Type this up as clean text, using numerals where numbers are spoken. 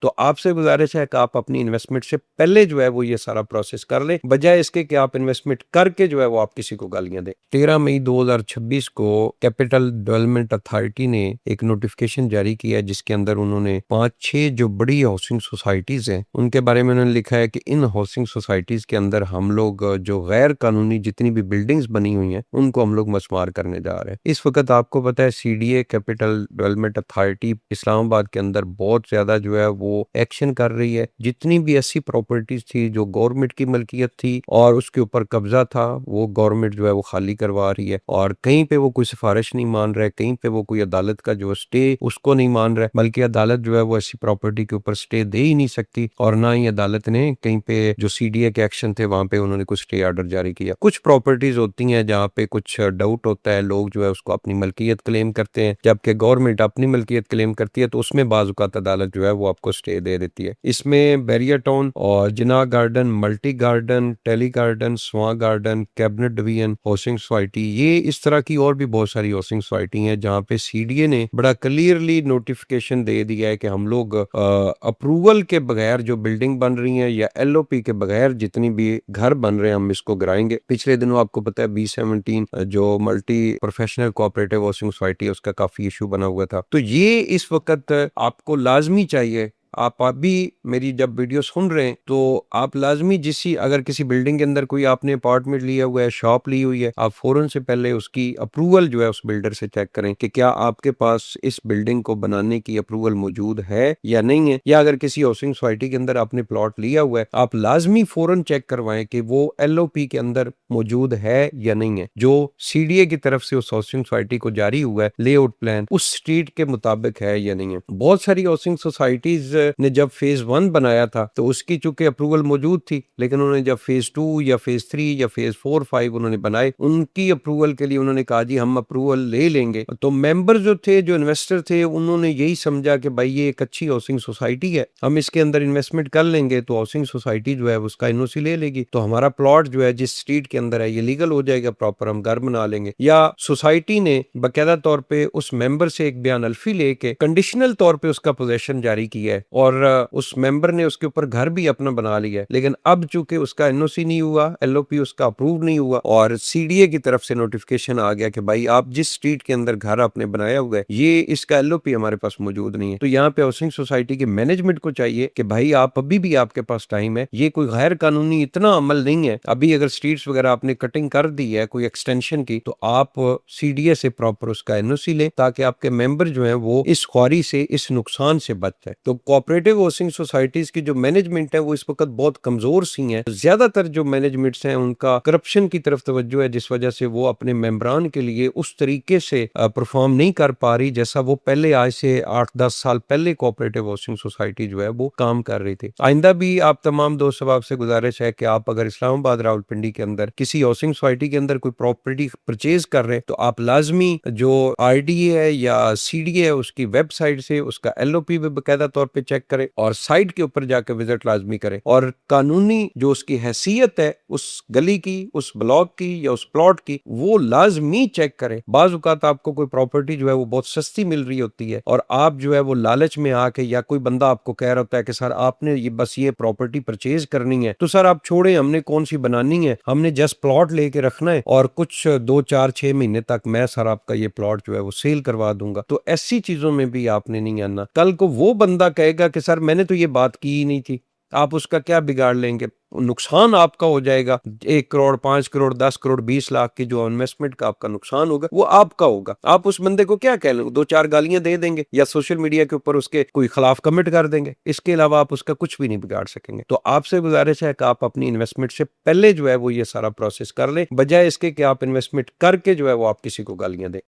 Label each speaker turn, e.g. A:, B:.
A: तो आपसे गुजारिश है कि आप अपनी इन्वेस्टमेंट से पहले जो है वो ये सारा प्रोसेस कर लें, बजाय इसके कि आप इन्वेस्टमेंट करके जो है वो आप किसी को गालियां दें। 13 मई 2026 को कैपिटल डेवलपमेंट अथॉरिटी ने एक नोटिफिकेशन जारी किया है, जिसके अंदर उन्होंने 5-6 जो बड़ी हाउसिंग सोसाइटीज हैं उनके बारे में उन्होंने लिखा है कि इन हाउसिंग सोसाइटीज के अंदर हम लोग जो गैर कानूनी जितनी भी बिल्डिंग्स बनी हुई हैं उनको हम लोग मस्मार करने जा रहे हैं। इस वक्त आपको पता है CDA capital development authority Islamabad के अंदर बहुत ज्यादा जो है वो एक्शन कर रही है। जितनी भी ऐसी प्रॉपर्टीज थी जो गवर्नमेंट की मलकियत थी और उसके ऊपर कब्जा था, वो गवर्नमेंट जो है वो खाली करवा रही है, और कहीं पे वो कोई सिफारिश नहीं मान रहा है, कहीं पे वो कोई अदालत का जो स्टे उसको नहीं मान रहा है, बल्कि अदालत जो है वो ऐसी प्रॉपर्टी के ऊपर स्टे दे ही नहीं सकती, और ना ही अदालत ने कहीं पे जो CDA के एक्शन थे वहां पे उन्होंने कुछ स्टे ऑर्डर जारी किया। कुछ प्रॉपर्टीज होती हैं जहाँ पे कुछ डाउट होता है, लोग जो है उसको अपनी मलकियत क्लेम करते हैं, जबकि गवर्नमेंट अपनी मलकियत क्लेम करती है, तो उसमें बाज़-औक़ात अदालत जो है वो आपको स्टे दे देती है। इसमें बैरियर टाउन और Jinnah garden, multi garden, tele garden, Soan garden, cabinet division housing society, ये इस तरह की और भी बहुत सारी हाउसिंग सोसाइटी हैं जहाँ पे CDA ने बड़ा क्लियरली नोटिफिकेशन दे दिया है कि हम लोग अप्रूवल के बगैर जो बिल्डिंग बन रही है या LOP के बगैर जितनी भी घर बन रहे हैं हम इसको गिराएंगे। पिछले दिनों आपको पता है B17 जो multi professional cooperative housing society है उसका काफी इशू बना हुआ था। तो ये इस वक्त आपको लाजमी चाहिए, आप अभी मेरी जब वीडियो सुन रहे हैं तो आप लाजमी अगर किसी बिल्डिंग के अंदर कोई आपने अपार्टमेंट लिया हुआ है, शॉप ली हुई है, आप फौरन से पहले उसकी अप्रूवल जो है उस बिल्डर से चेक करें कि क्या आपके पास इस बिल्डिंग को बनाने की अप्रूवल मौजूद है या नहीं है। या अगर किसी हाउसिंग सोसाइटी के अंदर आपने प्लॉट लिया हुआ है, आप लाजमी फौरन चेक करवाएं कि वो LOP के अंदर मौजूद है या नहीं है, जो CDA की तरफ से उस हाउसिंग सोसाइटी को जारी हुआ है लेआउट प्लान उस स्ट्रीट के मुताबिक है या नहीं है। बहुत सारी हाउसिंग सोसाइटीज ने जब फेज 1 बनाया था तो उसकी चूंकि अप्रूवल मौजूद थी, लेकिन उन्होंने जब फेज 2 या फेज 3 या फेज 4, 5 उन्होंने बनाए, उनकी अप्रूवल के लिए उन्होंने कहा जी हम अप्रूवल ले लेंगे। तो मेंबर जो थे, जो इन्वेस्टर थे, उन्होंने यही समझा कि भाई ये एक अच्छी हाउसिंग सोसाइटी है, हम इसके अंदर इन्वेस्टमेंट कर लेंगे तो हाउसिंग सोसाइटी जो है उसका NOC ले लेगी, तो हमारा प्लॉट जो है जिस स्ट्रीट के अंदर है ये लीगल हो जाएगा, प्रॉपर हम घर बना लेंगे। या सोसाइटी ने बाकायदा तौर पे उस मेंबर से एक बयान अल्फी लेके कंडीशनल तौर पे उसका पोजेशन जारी किया है और उस मेंबर ने उसके ऊपर घर भी अपना बना लिया है, लेकिन अब चूंकि उसका NOC नहीं हुआ, LOP उसका अप्रूव नहीं हुआ और CDA की तरफ से नोटिफिकेशन आ गया कि भाई आप जिस स्ट्रीट के अंदर घर आपने बनाया हुआ है ये इसका LOP हमारे पास मौजूद नहीं है। तो यहाँ पे हाउसिंग सोसाइटी के मैनेजमेंट को चाहिए कि भाई आप अभी भी आपके पास टाइम है, ये कोई गैर कानूनी इतना अमल नहीं है। अभी अगर स्ट्रीट्स वगैरह आपने कटिंग कर दी है कोई एक्सटेंशन की, तो आप CDA से प्रॉपर उसका NOC ले ताकि आपके मेंबर जो है वो इस ख्वारी से, इस नुकसान से बच जाए। तो कोऑपरेटिव हाउसिंग सोसाइटीज की जो मैनेजमेंट है वो इस वक्त बहुत कमजोर सी है। ज्यादातर जो मैनेजमेंट्स हैं उनका करप्शन की तरफ तवज्जो है, जिस वजह से वो अपने मेंबरान के लिए उस तरीके से परफॉर्म नहीं कर पा रही जैसा वो पहले आज से 8-10 साल पहले कोऑपरेटिव हाउसिंग सोसाइटी जो है वो काम कर रही थी। आइंदा भी आप तमाम दोस्त अहबाब से गुजारिश है कि आप अगर इस्लामाबाद रावलपिंडी के अंदर किसी हाउसिंग सोसाइटी के अंदर कोई प्रॉपर्टी परचेज कर रहे हैं तो आप लाजमी जो RDA है या CDA है उसकी वेबसाइट से उसका LOP भी बाकायदा तौर पे चेक करें और साइट के ऊपर जाकर विजिट लाजमी करें और कानूनी जो उसकी हैसियत है उस गली की, उस ब्लॉक की या उस प्लॉट की, वो लाजमी चेक करें। बाज़ औक़ात आपको कोई प्रॉपर्टी जो है वो बहुत सस्ती मिल रही होती है और आप जो है वो लालच में आके, या कोई बंदा आपको कह रहा होता है कि सर आपने ये बस ये प्रॉपर्टी परचेज करनी है, तो सर आप छोड़े, हमने कौन सी बनानी है, हमने जस्ट प्लॉट लेके रखना है और कुछ 2-4-6 महीने तक मैं सर आपका ये प्लॉट जो है वो सेल करवा दूंगा। तो ऐसी चीजों में भी आपने नहीं आना। कल को वो बंदा कहेगा कि सर मैंने तो ये बात की ही नहीं थी, आप उसका क्या बिगाड़ लेंगे? नुकसान आपका हो जाएगा। 1 करोड़, 5 करोड़, 10 करोड़, 20 लाख की जो इन्वेस्टमेंट का आपका नुकसान होगा वो आपका होगा। आप उस बंदे को क्या कह लेंगे? 2-4 गालियां दे देंगे या सोशल मीडिया के ऊपर उसके कोई खिलाफ कमेंट कर देंगे। इसके अलावा आप उसका कुछ भी नहीं बिगाड़ सकेंगे। तो आपसे गुजारिश है कि आप अपनी इन्वेस्टमेंट से पहले जो है वो ये सारा प्रोसेस कर लें, बजाय इसके कि आप इन्वेस्टमेंट करके जो है वो आप किसी को गालियां दें।